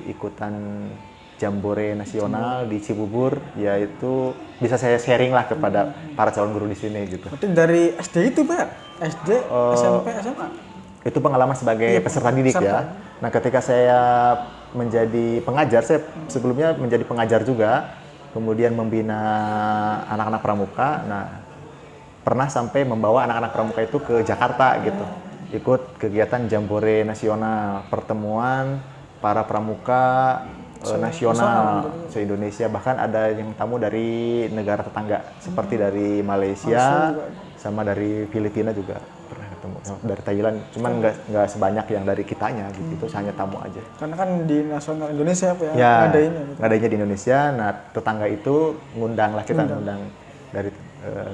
ikutan jambore nasional di Cibubur, ya itu bisa saya sharing lah kepada para calon guru di sini gitu. Berarti dari SD itu Pak? SD, SMP, SMA? Itu pengalaman sebagai peserta didik ya. Nah ketika saya menjadi pengajar, saya sebelumnya menjadi pengajar juga, kemudian membina anak-anak pramuka. Nah, pernah sampai membawa anak-anak pramuka itu ke Jakarta gitu, ikut kegiatan Jambore Nasional, pertemuan para pramuka nasional se-Indonesia, bahkan ada yang tamu dari negara tetangga seperti dari Malaysia, sama dari Filipina juga pernah ketemu, dari Thailand, cuman nggak sebanyak yang dari kitanya gitu, itu hanya tamu aja. Karena kan di nasional Indonesia apa ya, ngadainnya di Indonesia. Nah tetangga itu ngundang lah, kita ngundang dari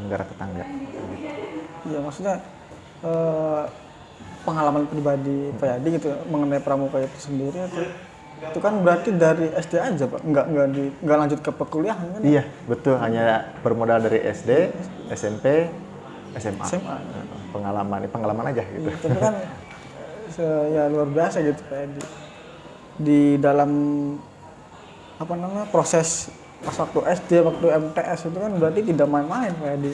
negara tetangga. Iya maksudnya pengalaman pribadi Pak Yadi gitu mengenai pramuka itu sendiri itu kan berarti dari SD aja Pak, nggak lanjut ke perkuliahan kan? Iya betul, hanya bermodal dari SD, SMP, SMA. Pengalaman aja gitu. Iya, tapi kan ya luar biasa gitu Pak Yadi. Di dalam proses pas waktu SD, waktu MTS itu kan berarti tidak main-main Pak Yadi.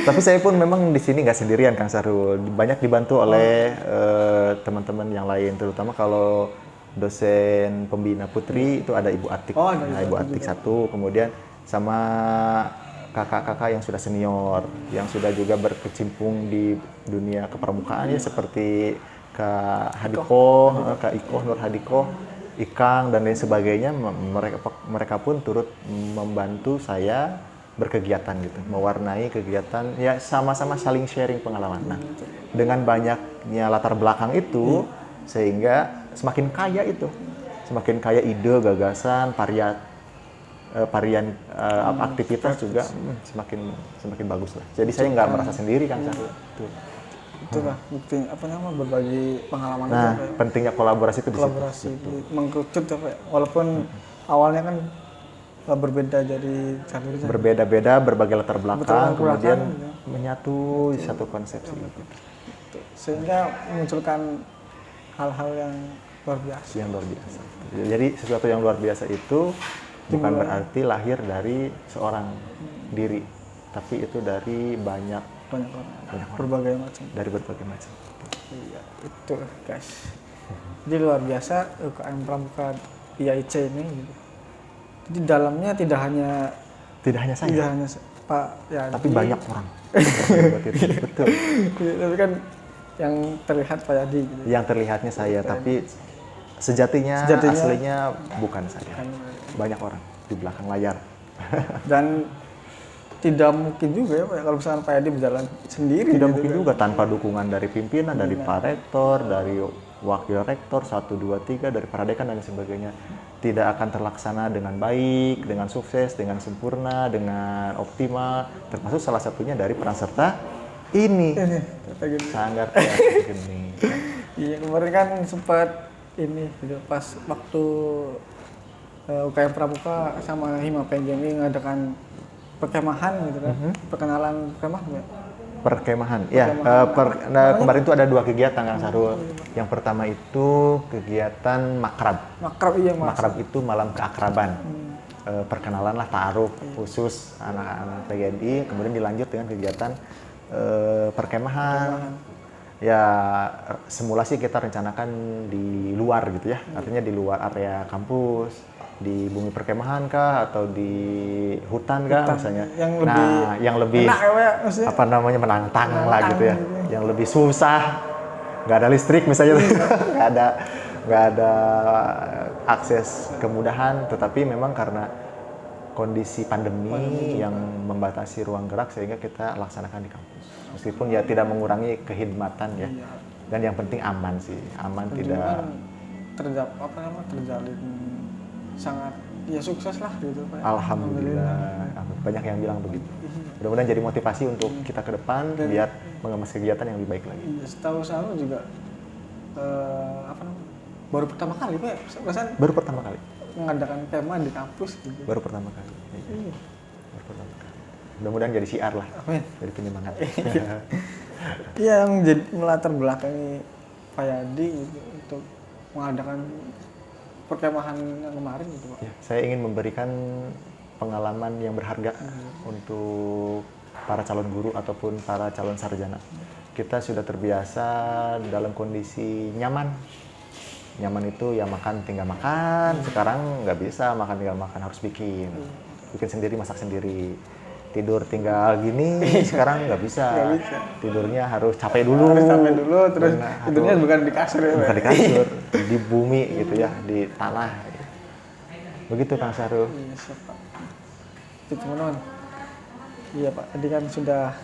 Tapi saya pun memang di sini nggak sendirian Kang Sarul, banyak dibantu oleh teman-teman yang lain, terutama kalau dosen pembina putri itu ada Ibu Atik, Ibu Atik satu, kemudian sama kakak-kakak yang sudah senior, yang sudah juga berkecimpung di dunia kepramukaan ya, seperti Kak Hadiko, Kak Iko, Nur Hadiko, Ikang dan lain sebagainya. Mereka pun turut membantu saya berkegiatan gitu, mewarnai kegiatan ya, sama-sama saling sharing pengalaman. Nah, dengan banyaknya latar belakang itu sehingga semakin kaya itu semakin kaya ide, gagasan, aktivitas juga semakin bagus lah. Jadi saya nggak merasa sendiri Kang Sarul. Itulah bukti berbagi pengalaman Nah, itu, pentingnya kolaborasi itu di situ. kolaborasi mengkerucut walaupun awalnya kan berbeda dari jalur Berbeda-beda, berbagai latar belakang, kemudian ya. menyatu di satu konsep. Sehingga memunculkan hal-hal yang luar biasa. Yang luar biasa. Jadi sesuatu yang luar biasa itu bukan berarti lahir dari seorang diri, tapi itu dari banyak orang. Berbagai macam. Dari berbagai macam. Iya, itu guys. Jadi luar biasa UKM Pramuka IAIC ini gitu. Jadi dalamnya tidak hanya saya, Pak Yadi, tapi banyak orang. Betul. Tapi kan yang terlihat Pak Yadi gitu. Yang terlihatnya saya, tapi sejatinya aslinya bukan saya. Banyak orang di belakang layar. Dan tidak mungkin juga ya Pak, kalau misalnya Pak Yadi berjalan sendiri. Tidak gitu mungkin kan. juga tanpa dukungan dari pimpinan, dari Pak Rektor, dari Wakil Rektor 1, 2, 3, dari para dekan dan sebagainya. Tidak akan terlaksana dengan baik, dengan sukses, dengan sempurna, dengan optimal. Termasuk salah satunya dari peran serta ini. Sanggar Kreatif Geni. Iya, kemarin kan sempat ini gitu, pas waktu UKM Pramuka sama Hima PGMI mengadakan perkemahan gitu kan. Perkenalan perkemahan ya. Perkemahan. Ya, kemarin itu ada 2 kegiatan Kang Sarul. Yang pertama itu kegiatan makrab. Makrab iya Mas. Makrab itu malam keakraban. Perkenalan lah, ta'aruf khusus anak-anak PGMI, kemudian dilanjut dengan kegiatan perkemahan. Ya, semula sih kita rencanakan di luar gitu ya. Artinya di luar area kampus, di bumi perkemahan kah atau di hutan kah misalnya. Yang lebih enak, apa namanya menantang lah gitu ya. Yang lebih susah, nggak ada listrik misalnya, nggak ada akses kemudahan. Tetapi memang karena kondisi pandemi yang membatasi ruang gerak sehingga kita laksanakan di kampus. Meskipun ya tidak mengurangi kehidmatan ya. Dan yang penting aman sih, aman. Dan tidak terjalin sangat ya sukses lah gitu Pak. Alhamdulillah. Banyak yang bilang begitu. Mudah-mudahan jadi motivasi untuk kita ke depan biar mengemas kegiatan yang lebih baik lagi. Iya, setahu saya juga baru pertama kali Pak. Baru pertama kali mengadakan kemah di kampus gitu. Baru pertama kali. Baru pertama kali. Mudah-mudahan jadi syiar lah. Amin. Jadi penyemangat. Iya, yang jadi melatar belakangi Pak Yadi gitu, untuk mengadakan perkemahan yang kemarin gitu Pak. Ya, saya ingin memberikan pengalaman yang berharga untuk para calon guru ataupun para calon sarjana. Kita sudah terbiasa dalam kondisi nyaman. Nyaman itu ya makan tinggal makan. Sekarang nggak bisa makan tinggal makan, harus bikin sendiri, masak sendiri. Tidur tinggal gini, sekarang nggak bisa. Tidurnya harus capek dulu. Terus tidurnya bukan di kasur ya. Bukan di kasur, di bumi gitu ya, di tanah. Begitu Kang Sarul. Iya, siap Pak. Itu teman-teman. Iya Pak, tadi kan sudah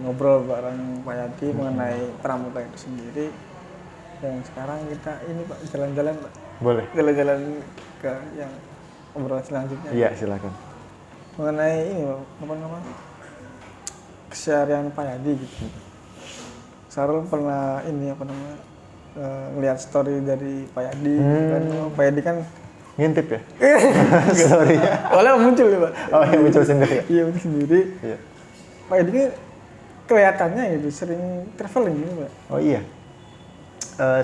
ngobrol bareng Pak Yadi mengenai pramuka itu sendiri. Dan sekarang kita ini Pak, jalan-jalan Pak. Boleh. Jalan-jalan ke yang obrolan selanjutnya. Iya, silakan. Mengenai ini apa namanya, keseharian Pak Yadi gitu. Sarul pernah ini apa namanya ngelihat story dari Pak Yadi kan. Pak Yadi kan ngintip ya. Sorry. Soalnya muncul ya Pak. Oh ya, muncul sendiri. Iya, muncul sendiri. Iya. Pak Yadi kan kelihatannya gitu sering traveling gitu Pak. Oh iya.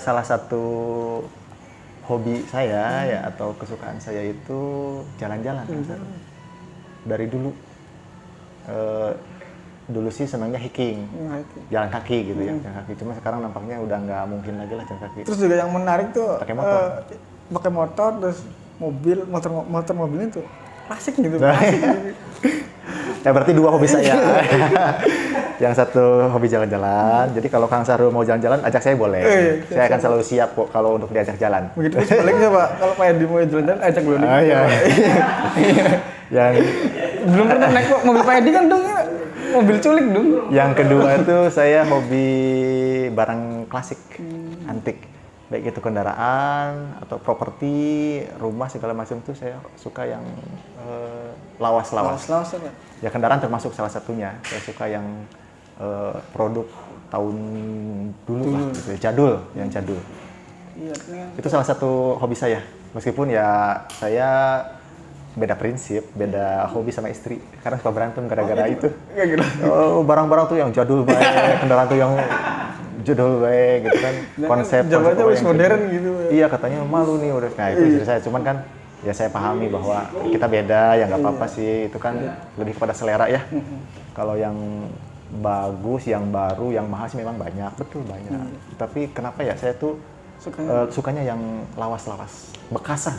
Salah satu hobi saya ya atau kesukaan saya itu jalan-jalan. Dari dulu, dulu sih senangnya hiking, jalan kaki gitu ya, jalan kaki. Cuma sekarang nampaknya udah nggak mungkin lagi lah jalan kaki. Terus juga yang menarik tuh pakai motor, terus motor mobilnya tuh klasik gitu. Klasik gitu. Ya berarti 2 hobi saya. Yang satu hobi jalan-jalan. Jadi kalau Kang Sarul mau jalan-jalan, ajak saya boleh. Saya akan selalu siap kok kalau untuk diajak jalan. Begitu sebaliknya Pak, kalau Pak Yadi mau jalan-jalan, ajak dulu. Iya. Yang belum pernah naik kok mobil Pak Yadi kan dong, mobil culik dong. Yang kedua itu saya hobi barang klasik, antik. baik itu kendaraan atau properti, rumah segala macam tuh saya suka yang lawas-lawas. Lawas apa? Ya kendaraan termasuk salah satunya. Saya suka yang produk tahun dulu lah, gitu ya, jadul, yang jadul. Iya, kan. Itu salah satu hobi saya. Meskipun ya saya beda prinsip, beda hobi sama istri. Karena suka berantem gara-gara itu. Kayak gitu. Oh, barang-barang tuh yang jadul baik, kendaraan tuh yang jadul baik gitu kan. Konsep Jawabannya yang wis modern gitu. Iya, katanya malu nih udah. Nah, itu istri saya. Cuman kan ya saya pahami bahwa kita beda, ya nggak apa-apa sih. Itu kan lebih kepada selera ya. Kalau yang bagus, yang baru, yang mahal sih memang banyak, betul banyak. Tapi kenapa ya saya tuh sukanya yang lawas-lawas, bekasan.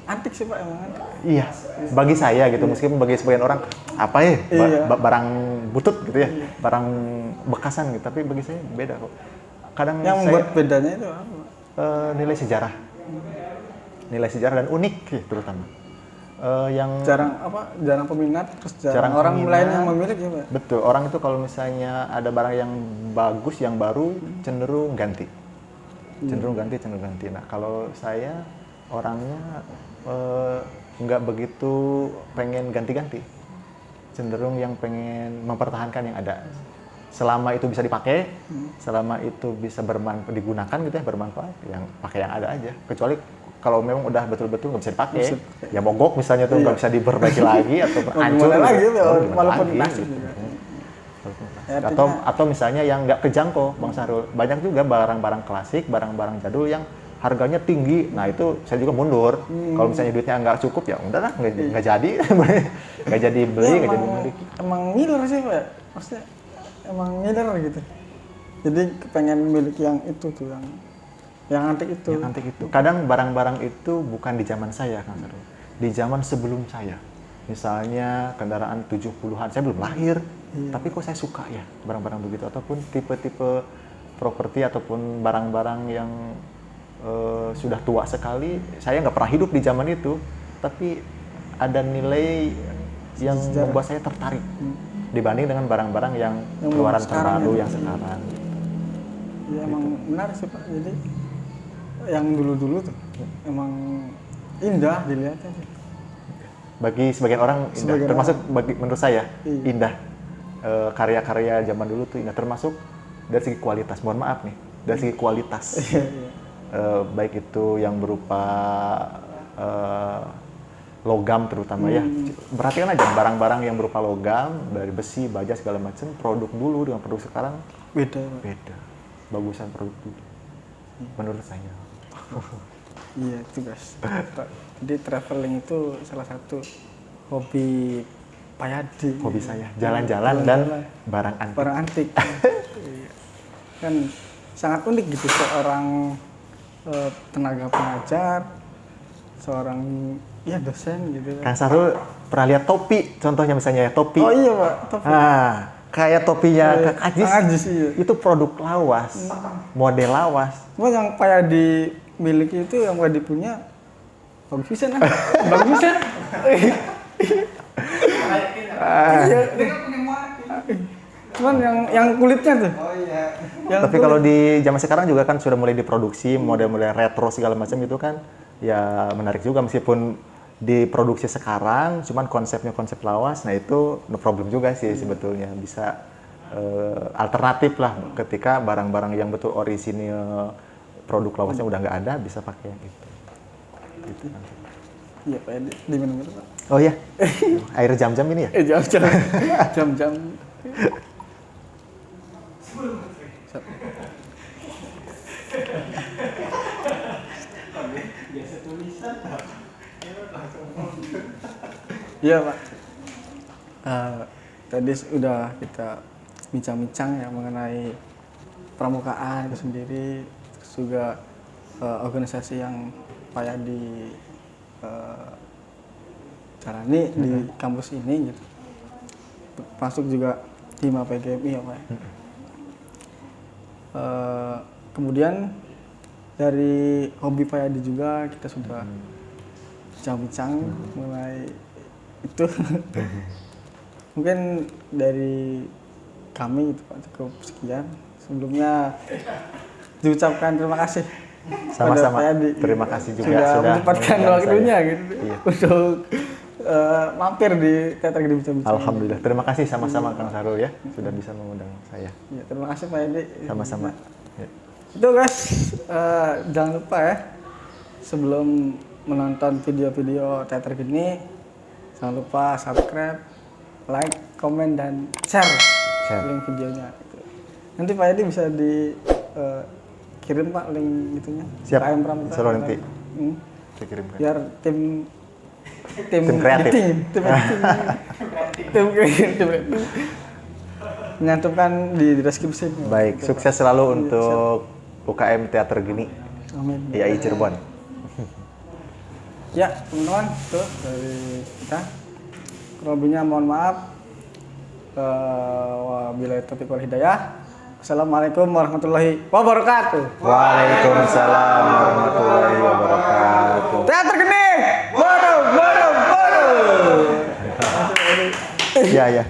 Antik sih Pak emang. Iya, bagi saya gitu, meskipun bagi sebagian orang apa ya barang butut gitu ya, barang bekasan gitu, tapi bagi saya beda kok. Kadang Yang membuat bedanya itu apa? Nilai sejarah dan unik ya, terutama. Yang jarang peminat, terus jarang orang peminat. lain yang memiliki Pak. Betul, orang itu kalau misalnya ada barang yang bagus, yang baru, cenderung ganti. Cenderung ganti. Nah, kalau saya orangnya nggak begitu pengen ganti-ganti, cenderung yang pengen mempertahankan yang ada. Selama itu bisa dipakai, selama itu bisa digunakan gitu ya, bermanfaat, yang pakai yang ada aja. Kecuali kalau memang udah betul-betul nggak bisa dipakai, ya mogok misalnya tuh nggak bisa diperbaiki lagi atau hancur lagi, walaupun lagi, plastik gitu. juga. Atau misalnya yang nggak kejangkau, Bang Sahrul. Banyak juga barang-barang klasik, barang-barang jadul yang harganya tinggi. Nah itu saya juga mundur. Kalau misalnya duitnya nggak cukup ya udahlah, nggak jadi, nggak jadi beli, nggak jadi memiliki. Emang ngiler sih Pak, maksudnya emang ngiler gitu. Jadi pengen memiliki yang itu tuh, yang antik itu. Yang antik itu. Kadang barang-barang itu bukan di zaman saya, Kang Sahrul. Di zaman sebelum saya. Misalnya kendaraan 70-an, saya belum lahir. Tapi kok saya suka ya barang-barang begitu. Ataupun tipe-tipe properti ataupun barang-barang yang sudah tua sekali. Saya nggak pernah hidup di zaman itu. Tapi ada nilai yang membuat saya tertarik. Dibanding dengan barang-barang yang keluaran terbaru yang sekarang. Ya emang menarik sih Pak. Jadi yang dulu-dulu tuh emang indah dilihatnya sih. Bagi sebagian orang indah, termasuk bagi menurut saya indah. Karya-karya zaman dulu tuh indah, termasuk dari segi kualitas. Mohon maaf nih, dari segi kualitas. Baik itu yang berupa logam terutama ya. Perhatikan aja barang-barang yang berupa logam, dari besi, baja segala macam, produk dulu dengan produk sekarang beda. Bagusan produk dulu. Menurut saya. Iya itu guys. Jadi traveling itu salah satu hobi Pak Yadi. Hobi saya, jalan-jalan dan barang antik. Barang antik. Kan sangat unik gitu, seorang tenaga pengajar, seorang dosen gitu. Kang Sahrul pernah lihat topi, contohnya misalnya ya topi. Oh iya Pak, topi. Nah, kayak topinya Kang Ajis, iya. itu produk lawas, model lawas. Cuma yang Pak Yadi miliki itu, yang Pak Yadi punya bagus pisan kan? Bagus pisan. Cuman yang kulitnya tuh. Oh iya. Tapi kalau di zaman sekarang juga kan sudah mulai diproduksi model-model retro segala macam itu kan ya menarik juga, meskipun diproduksi sekarang, cuman konsepnya konsep lawas. Nah itu no problem juga sih sebetulnya, bisa alternatif lah ketika barang-barang yang betul orisinil produk lawasnya udah nggak ada, bisa pakai yang itu. Gitu. Iya Pak, di mana Pak? Oh iya, air jam-jam ini ya? Jam-jam. Iya Pak. Tadi sudah kita bincang-bincang ya mengenai pramukaan itu sendiri, terus juga organisasi yang Pak Yadi jalani di kampus ini gitu. Masuk juga Hima PGMI ya Pak. Kemudian dari hobi Pak Yadi juga kita sudah bincang-bincang mengenai itu. Mungkin dari kami itu Pak cukup sekian. Sebelumnya diucapkan terima kasih. Sama-sama. pada Pak Yadi. Terima kasih juga sudah sudah menyempatkan mengundang waktunya saya. gitu Iya. untuk mampir di Teater Gede Bincang-Bincang. Alhamdulillah. Terima kasih sama-sama Kang Sarul ya sudah bisa mengundang saya. Ya, terima kasih Pak Yadi. Sama-sama. Ya. Itu guys, jangan lupa ya sebelum menonton video-video teater gini, jangan lupa subscribe, like, komen, dan share link videonya. Gitu. Nanti Pak Yadi bisa dikirim Pak link itunya. Siap. KM Pramuka. Selalu nanti Hmm. saya kirimkan. Biar tim kreatif. editing, tim kreatif menyantumkan di deskripsi. Baik, Gitu, sukses Pak. selalu Iya, untuk UKM Teater Geni Amin. IAI Cirebon. Ya, teman-teman, tuh dari kita. Kurang lebihnya mohon maaf. Wabillahi taufiq wal hidayah. Assalamualaikum warahmatullahi wabarakatuh. Waalaikumsalam warahmatullahi wabarakatuh. Teater Geni, baru. Ya, ya.